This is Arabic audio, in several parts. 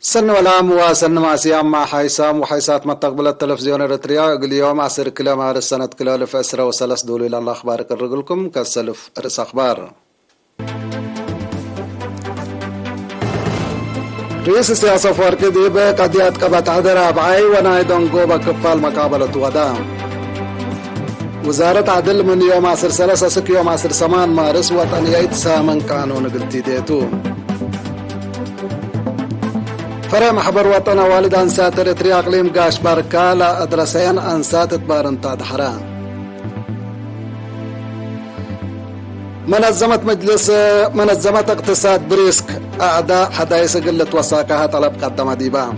سن والعام وسن مع سيام مع حيسام وحيسات مستقبل التلفزيون الاريتريا اليوم 10 كيلو مارس سنة كيلو ألف أسرة وثلاث دولي إلى الله أخبارك الرجلكم كالسلف رئيس أخبار رئيس السياسة فورك ديب قضية قبط عدر أبعي ونايدون قوبة كفال مقابلة ودام وزارة عدل من يوم 10 3 سك يوم 10 8 مارس وطنية سامن قانون قلتي ديتو فرع محبر وطن والد أنسات إريتريا أقليم قاش باركا لا أدرسين أنسات تبارنتا دحران منظمة اقتصاد بريسك أعداء حدايس قلة وساقها طلب قدم ديبا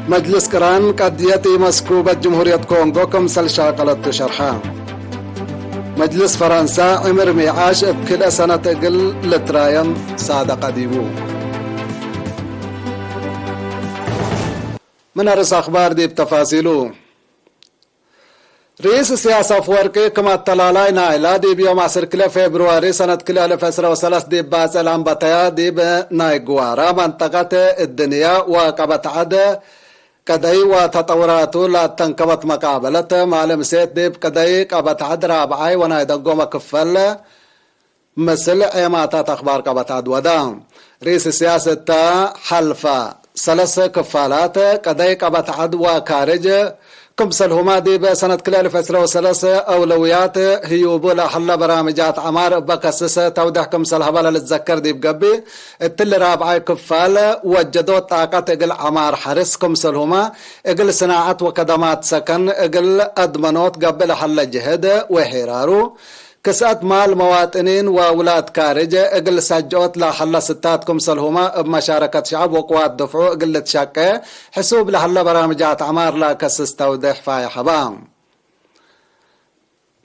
مجلس كران قضيتي مسكوبة جمهورية كونغو كمسل شاقلت شرحا مجلس فرنسا عمر ميعاش بكل سنة قل لتراين صادق ديبو من أرس أخبار دي بتفاصيله رئيس السياسة فوركي كما التلالاي نايلا دي بيوم 10 كلا فبراير سنة كلا ألف أسرة وثلاث دي باس الأنبطايا دي بنايقوارا منطقة الدنيا وقبت عد كداي وتطوراته لا تنكبت مقابلة معلم سيد دي بكداي قبت عد رابعاي ونايدقو مكفل مثل ايماتات أخبار قبت عد ودام رئيس السياسة حلفة ثلاث كفالات قداي قبت عد وكارج كمسل هما دي بسنة كل ألف أسرة وثلاثة أولويات هيوبو لحل برامجات عمار بكسسة توضح كمسل هبالة لتذكر دي بقبي التل رابعي كفال وجدوا طاقة اقل عمار حرس كمسل هما اقل صناعة وقدمات سكن اقل أدمنوت قبل حل جهد وحرارو كسات مال مواطنين وولاد كارجة اقل سجوت لحل ستات كمسل هما بمشاركة شعب وقوات دفعو اقل تشاكة حسوب لحل برامجات عمار لا كسس توضيح فاي حبام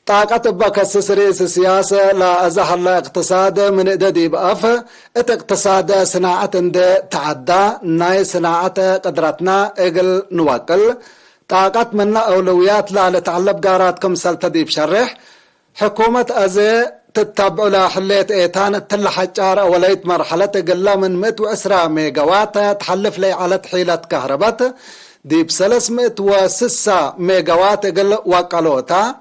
طاقة بكسس رئيس السياسة لا أزحل اقتصاد من إدادي بأف اقتصاد صناعة اند تعدى ناي صناعة قدرتنا اقل نوكل طاقة من أولويات لا لتعلب قارات كمسل تديب شرح حكومة أزي تتبع لحليت ايتان تلحجار اوليت مرحلة قلا من 110 ميجاوات تحلف لي على تحيلة كهربات دي ب306 ميجاوات قل وقلوتا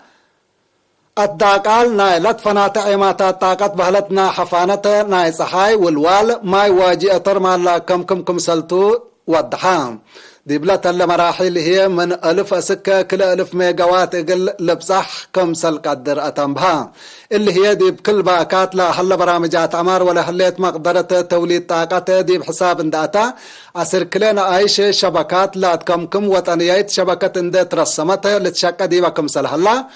الداقال ناي لطفنات عماتا طاقت بهلتنا حفانتا ناي صحاي والوال ماي واجي اطر مالا كم سلتو ودحام دي بلات المراحل هي من 1000 سكة كل 1000 ميجاوات اقل لبصح كمسل قدر اتنبها اللي هي دي بكل باكات لا حل برامجات عمار ولا حليت مقدرة توليد طاقة دي بحساب انداتا عسر كلنا عايش شبكات لا تكمكم وطنيات شبكة اندات رسمتها لتشكى دي بكمسل هلا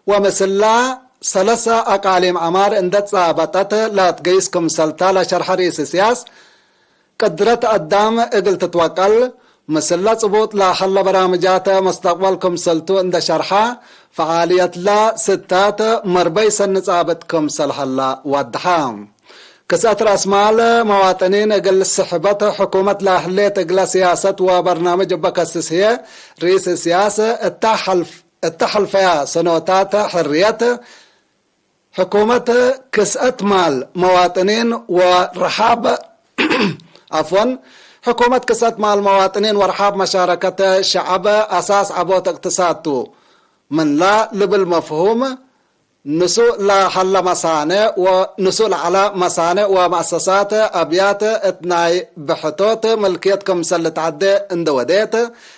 ومثلا 3 اقاليم عمار اندات صابتت لا تقيس كمسلتا لا شرح رئيس سياس قدرت قدام اقل تتوكل مسلا صبوت لا حل برامجات مستقبلكم سلتو عند شرحة فعالية لا ستات مربي سنصابتكم سلحلا ودحام كسات راس مال مواطنين اقل السحبة حكومة لا حليت اقل سياسة وبرنامج بكسس هي رئيس السياسة التحل فيها سنوات حرية حكومة كسات مال مواطنين ورحاب عفوا حكومة كسات مع المواطنين ورحاب مشاركة الشعب أساس عبوت اقتصادته من لا لبالمفهوم نسوء لا حل مصانع ونسوء على مصانع ومؤسسات أبيات اتناي بحثوت ملكيتكم سلت عدي اند وديت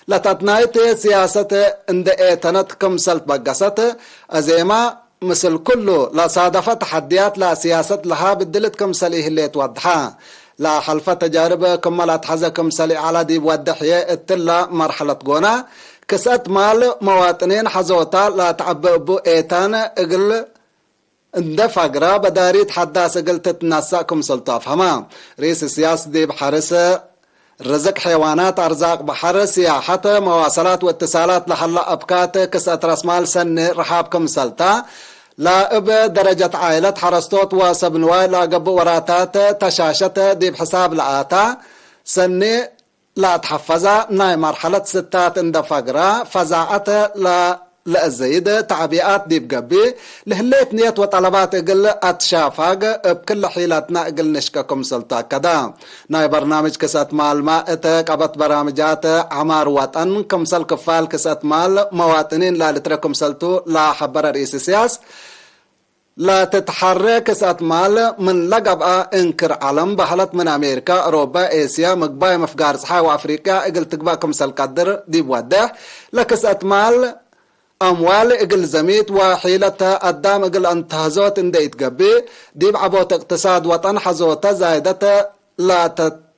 لتتنايت سياسة اند ايتنتكم سلت بقست أزيما مثل كله لا صادفة تحديات لا سياسة لها بدلتكم سليه اللي توضحها لا حلفة تجارب كملت حزكم سلي على دي بودحية اتلا مرحلة قونا كسات مال مواطنين حزوتا لا تعببو ايتان اقل اندفع قرا بداريت حداس اقل تتنساكم سلطاف هما رئيس السياسة دي بحرس رزق حيوانات ارزاق بحر سياحة مواصلات واتصالات لحلا ابكات كسات رسمال سن رحابكم سلطا لا اب درجة عائلة حرستوت وسبنواي لا قبو وراتات تشاشة دي بحساب العاتا سني لا تحفظا ناي مرحلة ستات اند فقرة فزاعة لا لأزيد تعبيات ديب قبي لهليت نيت وطلبات اقل اتشافاق بكل حيلاتنا اقل نشككم سلطة كدا ناي برنامج كسات مال ما اتقبت برامجات عمار وطن كمسل كفال كسات مال مواطنين لا لتركم سلطو لا حبر رئيس سياس لا تتحرك كسات مال من لقب انكر علم بحلت من امريكا اوروبا اسيا مقباي مفقار صحا وافريقيا اقل تقباكم سل قدر ديب ودح لكسات مال اموال اقل زميت وحيلتها قدام اقل انتهزوت انديت قبي ديب عبوت اقتصاد وطن حزوت زايدة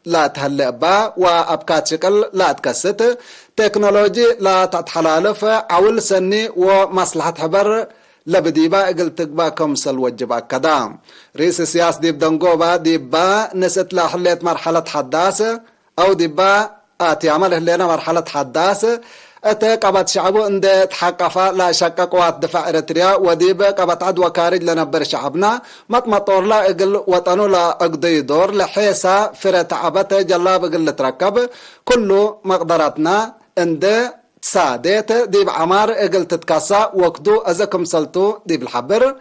لا تهلئ با وابكات شكل لا تكست تكنولوجي لا تتحلالف عول سني ومصلحة حبر لبديبا اقل تقباكم سل وجبا كدام رئيس السياس ديب دنقوبا ديبا نست لا حليت مرحلة حداثة او ديبا اتي عمله لنا مرحلة حداثة اتقبت شعبو اند تحقفا لا شك قوات دفاع اريتريا وديب قبت عد وكارج لنبر شعبنا مطمطور لا اقل وطنو لا اقضي دور لحيسا فرت عبت جلاب اقل تركب كله مقدراتنا اند سادت ديب عمار اقل تتكاسا وقدو ازكم سلطو ديب الحبر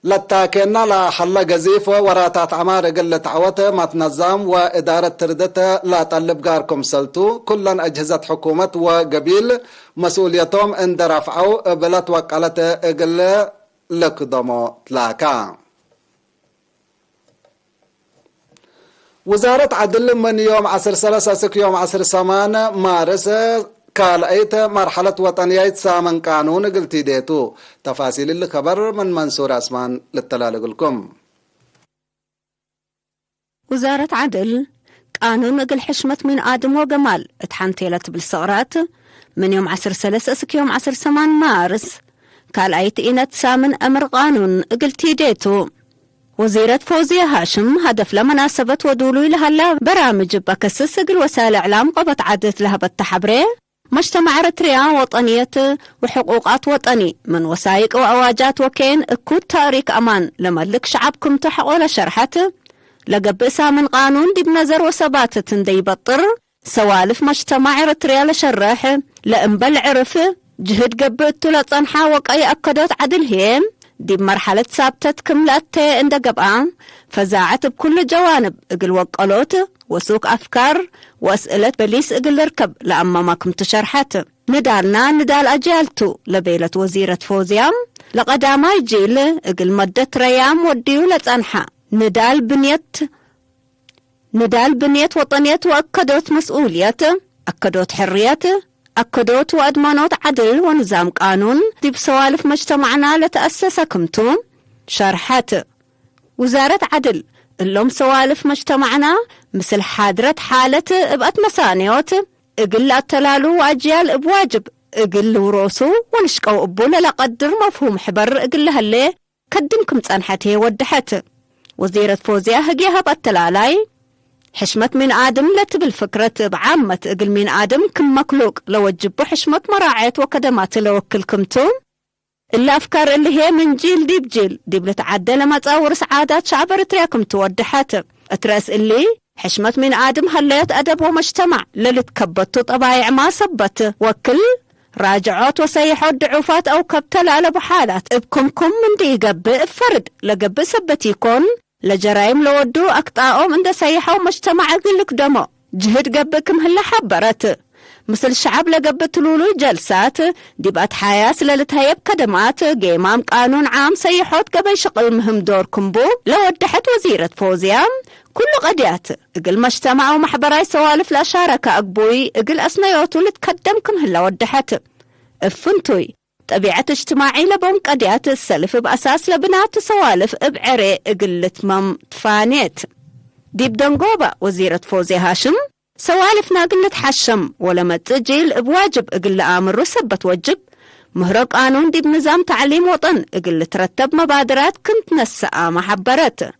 لتاكينا لا حلا قزيف وراتات عمار قلة تعوته ما تنظم وإدارة تردته لا تقلب قاركم سلطو كلا أجهزة حكومة وقبيل مسؤوليتهم اند رفعوا بلت وقالته قلة لقدمو تلاكا وزارة عدل من يوم 10/3 يوم 10/8 مارس قال ايت مرحلة وطنية سامن قانون قلتي ديتو تفاصيل الخبر من منصور اسمان للتلال لكم. وزارة عدل قانون قل حشمة من آدم وجمال اتحنتيلت بالصغرات من يوم 10/3 يوم 10/8 مارس قال ايت اينت سامن امر قانون قلتي ديتو وزيرة فوزية هاشم هدف لمناسبة ودولو لهلا برامج بكسس قل وسائل اعلام قبط عدت لها بالتحبري مجتمع اريتريا وطنية وحقوقات وطني من وسائق وأواجات وكين اكود تاريك امان لملك شعبكم تحقو لشرحت لقبسا من قانون دي بنظر وثباتت دي بطر سوالف مجتمع اريتريا لشرح لانبل عرف جهد قبتو لطنحا وقاي اكدوت عدل هيم دي بمرحلة ثابتت كملات اند قبعا فزاعت بكل جوانب اقل وقالوت وسوق أفكار وأسئلة بليس اقل ركب لأما ما كنت شرحت ندالنا ندال أجالتو لبيلة وزيرة فوزيام لقداما يجيل اقل مدة ريام وديو لتنحى ندال بنيت وطنيت وأكدوت مسؤوليات أكدوت حريات أكدوت وأدمانوت عدل ونظام قانون دي بسوالف مجتمعنا لتأسسكمتو شرحت وزارة عدل اللهم سوالف مجتمعنا مثل حادرة حالة ابقت مسانيوت اقل التلالو واجيال بواجب اقل وروسو ونشقو ابونا لقدر مفهوم حبر اقل هاللي كدمكم تنحته ودحت وزيرة فوزية هقيها بالتلالاي حشمة من آدم لتبل فكرة بعامة اقل من آدم كم مكلوك لوجبو حشمة مراعيت وكدمات لوكلكمتو إلا أفكار اللي هي من جيل دي بجيل دي بلتعدى لما تأور سعادات شعب اريترياكم تودحات اتراس اللي حشمة من آدم هليت أدب ومجتمع للتكبتو طبايع ما صبت وكل راجعوت وسيحوت ضعوفات أو كبتلالة بحالات ابكمكم من دي قب فرد لقب سبتيكون لجرائم لودو أكطاؤو من دا سيحو مجتمع قلك دمو جهد قبكم هلا حبرت مثل شعب لقبت لولو جلسات ديبات حياس للتهيب كدمات قيمام قانون عام سيحوت قبل شغل مهم دوركم بو لو ودحت وزيرة فوزيام كل غديات اقل مجتمع ومحبراي سوالف لا شاركة اقبوي اقل اسنيوتو لتقدمكم هلا ودحت افنتوي طبيعة اجتماعي لبوم قديات السلف بأساس لبنات سوالف بعري اقل لتمام تفانيت ديب دنقوبة وزيرة فوزي هاشم سوالف ناقل نتحشم ولما تجيل بواجب اقل آمر وسبت وجب مهرق قانون دي بنظام تعليم وطن اقل ترتب مبادرات كنت نسأ محبرت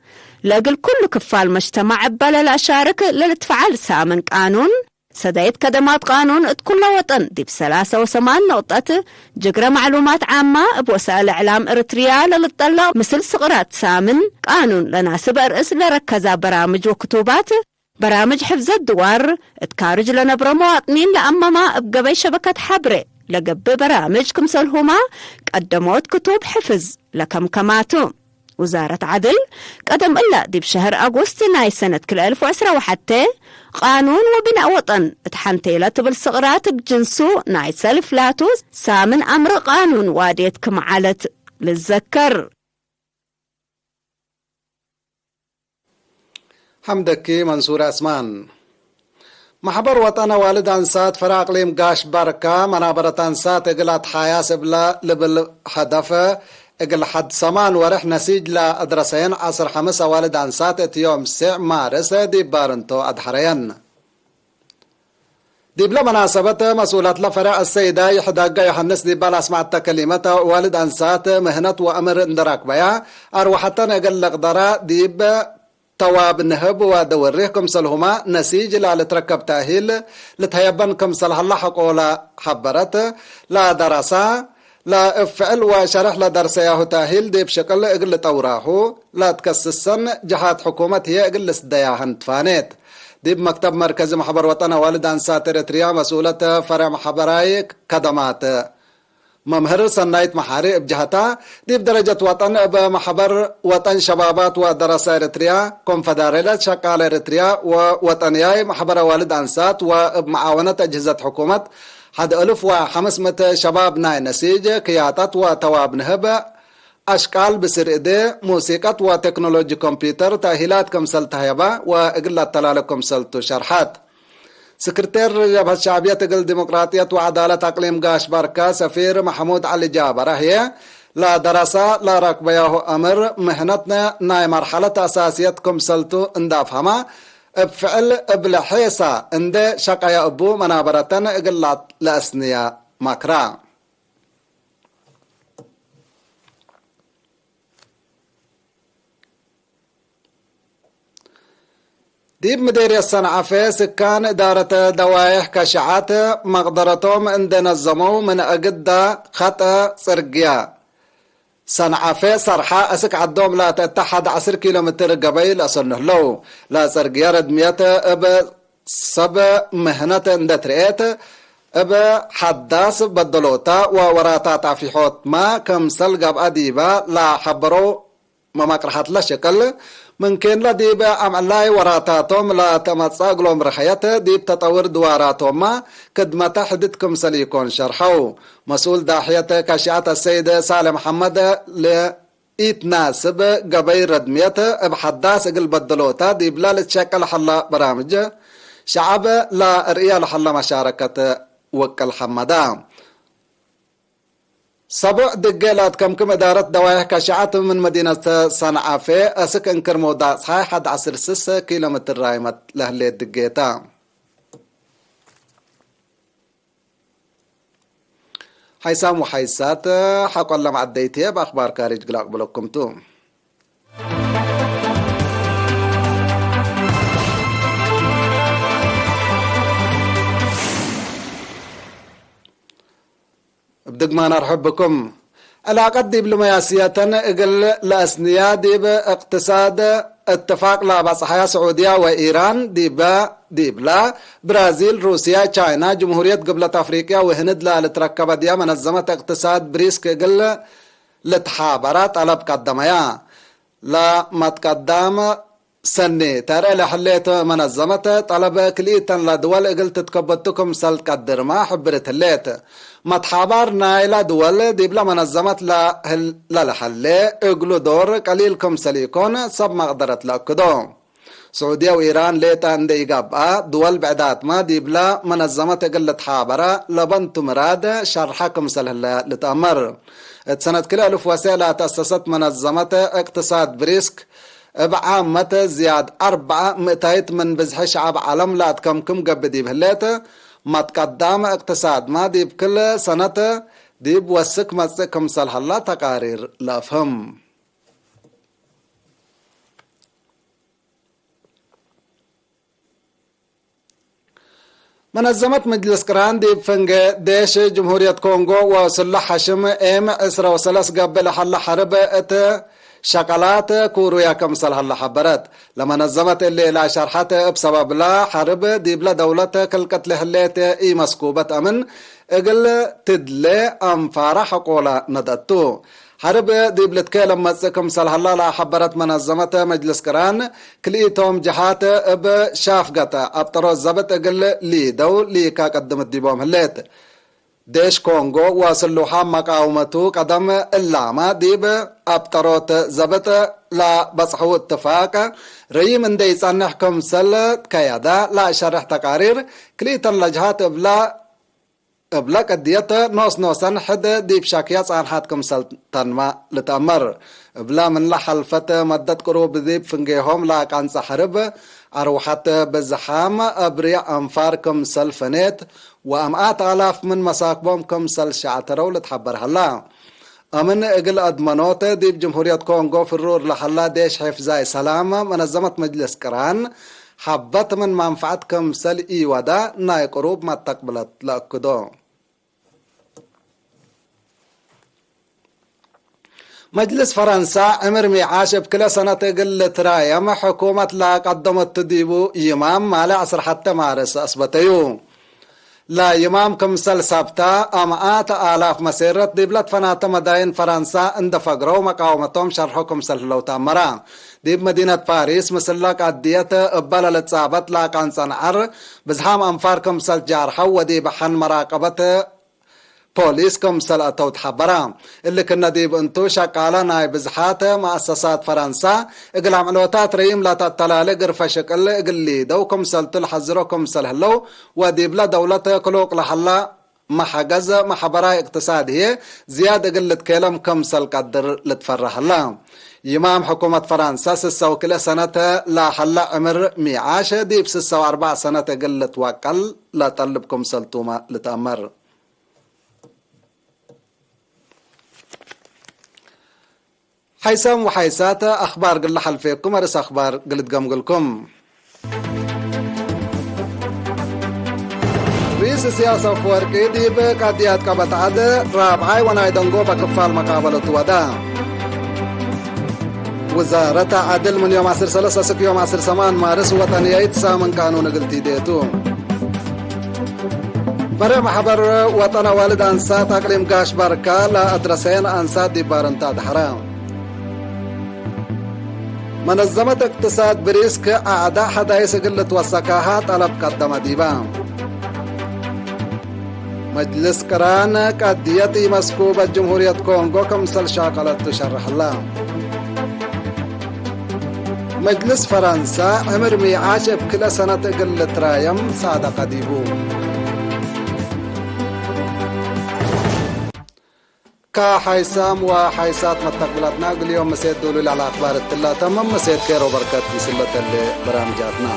لاقل كل كفال مجتمع بلا لا شارك للتفعال سامن قانون سدايت كدمات قانون اتكل وطن دي ب3 نقطة جقرة معلومات عامة بوسائل اعلام اريتريا للطلع مثل صغرات سامن قانون لناسب ارئس لركزا برامج وكتوبات برامج حفظ الدوار اتكارج لنبرا مواطنين لأمما بقبي شبكة حبري لقب برامج كمسلهما قدموت كتب حفظ لكمكماتو. وزارة عدل قدم إلا دي بشهر أغسطس ناي سنة كل 2011 قانون وبناء وطن اتحنتيلة بالصغرات بجنسو ناي سلف لاتوس سامن أمر قانون واديت كمعالت للذكر. حمدكي منصور أسمان. محبر وطن والد أنسات فراق ليم قاش بركة منابرة أنسات اقلات حياس بلا لبل هدف اقل حد سمان ورح نسيج لا أدرسين عصر 5 والد أنسات يوم 9 مارس دي بارنتو أدحرين. دي بلا مناسبة مسؤولات لفرع السيدة يحداق يحنس دي بالا سمعت كلمة والد أنسات مهنة وأمر اندراك بيا أروحتنا اقل لقدرة دي تواب نهب ودوريكم سلهما نسيج لا لتركب تأهيل لتهيبنكم سلح الله حقولا حبرت لا درسا لا افعل وشرح لا درسيه تأهيل دي بشكل اقل توراه لا تكسسن جهات حكومة هي اقل سدياهن تفانيت. دي بمكتب مركز محبر وطن والد أنسات إريتريا مسؤولة فرع محبراي كدمات ممهر سنايت محاري بجهتا دي بدرجة وطن بمحبر وطن شبابات ودراسة إريتريا كونفدرالية شقال إريتريا ووطنياي محبر والد أنسات وبمعاونة أجهزة حكومة حد 1500 شباب ناي نسيج كياتات وتواب نهب أشكال بسر إيدي موسيقى وتكنولوجي كمبيوتر تأهيلات كمسل تهيبا وإقلة تلالة كمسل تشرحات. سكرتير جبهة الشعبية تقل ديمقراطية وعدالة أقليم قاش باركا سفير محمود علي جابر هي لا دراسة لا ركبيه أمر مهنتنا ناي مرحلة أساسية كمسلتو اندافهما بفعل بلحيسة اند شقايا أبو منابرة إقلات لأسنية مكرا. ديب مديرية الصنعة في سكان إدارة دوايح كاشعات مقدرتهم عند نظموا من أجد خطأ سرقيا صنعة في صرحة أسك عدوم لا تتحد 10 كيلومتر قبيل أصنه لو لا سرقيا ردمية أب سب مهنة اندتريت أب حداس بدلوتا ووراتا تعفيحوت ما كم سلقب أديبا لا حبرو ما مكرحت لا شكل ممكن لا ديب عملاي وراتاتهم لا تمتصاقلهم رحيته ديب تطور دواراتهم ما كدمة حددكم سليكون شرحو مسؤول داحية كاشعة السيد سالم محمد لإيت ناسب قبيل ردميته بحداس قلب الدلوتا ديب لا لتشكل حلا برامج شعب لا رئيال حلا مشاركة وكل حمدان. سبع دقيلات كم إدارة دوايح كاشعات من مدينة صنعاء في أسك انكر موضع صحيح حد 10 كيلومتر رايمت لهلي دقيتا. حيسام وحيسات حق الله معديتيه بأخبار كارج قلاق بلوكم توم. بدق ما نرحب بكم. علاقة دبلوماسية اقل لأسنية ديب اقتصاد اتفاق لابصحية سعودية وإيران ديبلا برازيل روسيا تشاينا جمهورية قبلة أفريقيا وهند لا لتركب ديا منظمة اقتصاد بريسك اقل لتحابرات طلب قدميا لا ما تقدم سنة ترى لحليت منظمة طلب كليتا لدول اقل تتكبتكم سلت قدر ما حبرت الليت متحابرنا إلى دول ديبلا منظمة لا لحلي اقلو دور قليلكم سليكون سب مقدرت لأكدو سعودية وإيران ليتا اندي قابا دول بعدات ما ديبلا منظمة اقل تحابرة لبنت مراد شرحكم سلهلا لتأمر سنة كلا ألف وسيلة تأسست منظمة اقتصاد بريسك بعامة زياد 400 من بزح شعب عالم لا تكمكم قبدي بهليته ما تقدم اقتصاد ما ديب كل سنة ديب وسك مسكم صلح الله تقارير لا فهم. منظمة مجلس قران ديب فنج ديش جمهورية كونغو وسلح حشم ام اسرة وسلس قبل حل حرب شقلات كورويا كمسل هلا حبرت لما نظمت اللي لا شرحت بسبب لا حرب ديبلا دولة كل قتل هليت اي مسكوبة امن اقل تدلي انفار حقولا ندتو حرب ديبلت كلام مسكم سلهلا لا حبرت منظمة مجلس كران كليتهم جهات بشافقة ابطرو الزبط اقل لي دو لي كا قدمت ديبهم هليت ديش كونغو واسلوحا مقاومتو قدم اللاما ديب ابطروت زبط لا بصحو اتفاق ريم اندي صنحكم سل كيادا لا شرح تقارير كليتن لجهات بلا قديت نوسن حد ديب شاكيات عن حاتكم سلطان لتأمر بلا من لحلفت مدت قروب ديب فنجيهم لا كان سحرب أروحت بزحام أبريع أنفاركم سلفنات وأمئات آلاف من مساكبهم سل شعترو لتحبر هلا أمن إقل أدمانوت ديب جمهورية كونغو في الرور لحلا ديش حفظاء سلام منظمة مجلس كران حبت من منفعتكم سل إيوادا ناي قروب ما تقبلت لأكدو مجلس فرنسا عمر ميعاش بكل سنة قل ترايم حكومة لا قدمت تديبو يمام مالي عصر حتى مارس أصبتيو لا يمام كمسل سابتا أمئات آلاف مسيرت ديبلت فنات مدائن فرنسا اند فقرو مقاومتهم شرحو كمسل لو تامرا ديب مدينة باريس مسلاك عديت ابالا لتصابت لا كان صنعر بزحام أنفار كمسل جارحو وديب حن مراقبة بوليس كمسل أتو تحبرا اللي كنا ديب انتو شاقالا ناي بزحات مؤسسات فرنسا اقل عملوتات ريم لا تتلالي قرفة شكل اقل لي دو كمسل تلحزرو كمسل هلو وديب لا دولة كلوق لحلا محجز محبرا اقتصادية زيادة قلت كلام كمسل قدر لتفرح الله يمام حكومة فرنسا 6 سنة لا حلا عمر ميعاش ديب 4 سنة قلت وقل لا طلب كمسل توما لتأمر حيسام وحيسات أخبار قل حلفيكم أرس أخبار قلت قمقلكم رئيس السياسة فوركي ديب قاديات قبط عد رابعي ونايدنقو بكفال مقابلة ودا وزارة عدل من يوم 10 سك يوم 10 سمان مارس وطنية تسامن قانون قلتي ديتو فرع محبر وطن والد أنسات أقليم قاش بركة لا أدرسين أنسات دي بارنتاد حرام منظمة اقتصاد بريسك أعداء حدايس قلت وسكاها طلب قدم ديبان مجلس كران قديتي مسكوبة جمهورية كونغو كمسل شاقلت تشرح الله مجلس فرنسا عمر ميعاش بكل سنة قلت رايم صادق ديبو كحيسام وحيسات مستقبلاتنا اليوم مسيد دولي على أخبار التلا تمام مسيد كيرو بركات بسلة اللي برامجاتنا